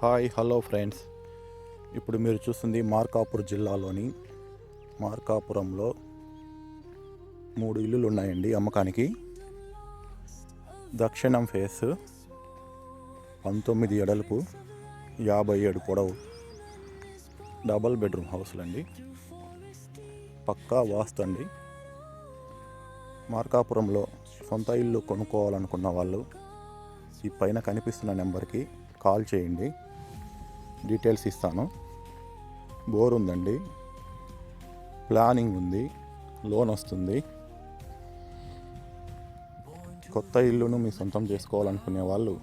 Hi hello friends, ఇప్పుడు మీరు చూస్తుంది మార్కాపురం జిల్లాలోని మార్కాపురంలో 3 ఇల్లులు ఉన్నాయండి అమ్మకానికి. దక్షిణం ఫేస్ 19 ఎడల్పు 57 పొడవు డబల్ బెడ్రూమ్ హౌస్లు అండి. పక్కా వాస్తు అండి. మార్కాపురంలో సొంత ఇల్లు కొనుక్కోవాలనుకున్న వాళ్ళు ఈ పైన కనిపిస్తున్న నెంబర్కి కాల్ చేయండి, డీటెయిల్స్ ఇస్తాను. బోర్ ఉందండి, ప్లానింగ్ ఉంది, లోన్ వస్తుంది. కొత్త ఇల్లును మీ సొంతం చేసుకోవాలనుకునే వాళ్ళు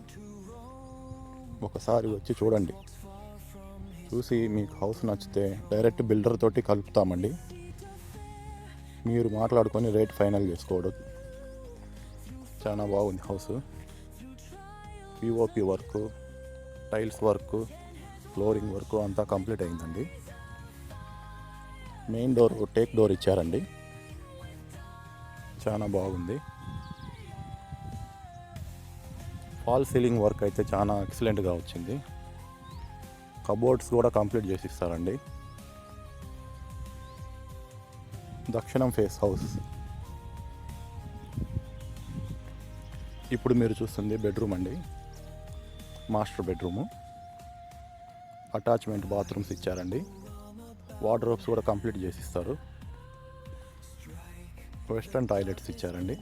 ఒకసారి వచ్చి చూడండి. చూసి మీకు హౌస్ నచ్చితే డైరెక్ట్ బిల్డర్ తోటి కలుపుతామండి. మీరు మాట్లాడుకొని రేట్ ఫైనల్ చేసుకోవడం. చాలా బాగుంది house. POP work, tiles work, flooring work అంతా కంప్లీట్ అయిందండి. మెయిన్ డోర్ టేక్ డోర్ ఇచ్చారండి, చాలా బాగుంది. ఫాల్ సీలింగ్ వర్క్ అయితే చాలా ఎక్సలెంట్గా వచ్చింది. కబోర్డ్స్ కూడా కంప్లీట్ చేసి ఇస్తారండి. దక్షిణం ఫేస్ హౌస్. ఇప్పుడు మీరు చూస్తుంది బెడ్రూమ్ అండి, మాస్టర్ బెడ్రూము. అటాచ్మెంట్ బాత్రూమ్స్ ఇచ్చారండి. వార్డ్రోబ్స్ కూడా కంప్లీట్ చేసి ఇస్తారు. వెస్ట్రన్ టాయిలెట్స్ ఇచ్చారండి.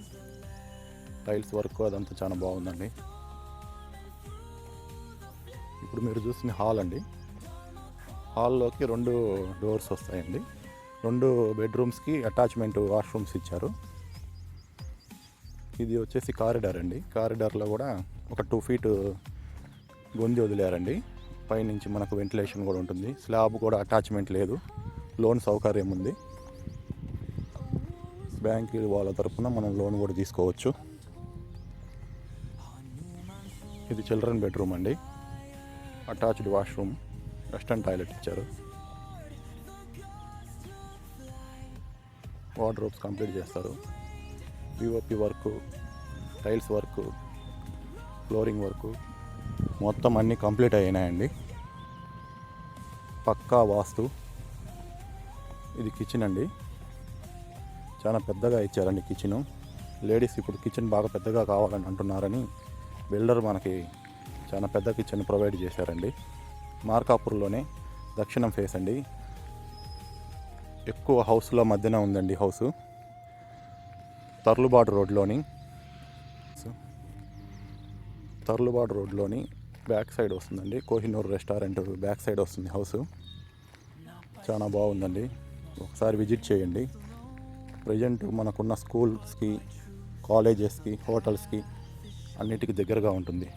టైల్స్ వర్క్ అదంతా చాలా బాగుందండి. ఇప్పుడు మీరు చూసిన హాల్ అండి. హాల్లోకి 2 డోర్స్ వస్తాయండి. 2 బెడ్రూమ్స్కి అటాచ్మెంట్ వాష్రూమ్స్ ఇచ్చారు. ఇది వచ్చేసి కారిడార్ అండి. కారిడార్లో కూడా ఒక 2 ఫీట్ గొంది వదిలేరండి. పైనుంచి మనకు వెంటిలేషన్ కూడా ఉంటుంది. స్లాబ్ కూడా అటాచ్మెంట్ లేదు, లోన్ సౌకర్యం ఉంది. బ్యాంక్ వాళ్ళ తరఫున మనం లోన్ కూడా తీసుకోవచ్చు. ఇది చిల్డ్రన్ బెడ్రూమ్ అండి. అటాచ్డ్ వాష్రూమ్, వెస్టర్న్ టాయిలెట్ ఇచ్చారు. వార్డ్రోబ్స్ కంప్లీట్ చేస్తారు. POP work, tiles work, flooring work మొత్తం అన్నీ కంప్లీట్ అయినాయండి. పక్కా వాస్తు. ఇది కిచెన్ అండి, చాలా పెద్దగా ఇచ్చారండి కిచెను. లేడీస్ ఇప్పుడు కిచెన్ బాగా పెద్దగా కావాలని అంటున్నారని బిల్డర్ మనకి చాలా పెద్ద కిచెన్ ప్రొవైడ్ చేశారండి. మార్కాపూర్లోనే దక్షిణం ఫేస్ అండి. ఎక్కువ హౌస్లో మధ్యన ఉందండి హౌసు. తర్లుబాటు రోడ్లోని బ్యాక్ సైడ్ వస్తుందండి. కోహినూర్ రెస్టారెంట్ బ్యాక్ సైడ్ వస్తుంది హౌస్. చాలా బాగుందండి, ఒకసారి విజిట్ చేయండి. ప్రజెంట్ మనకున్న స్కూల్స్కి, కాలేజెస్కి, హోటల్స్కి అన్నిటికీ దగ్గరగా ఉంటుంది.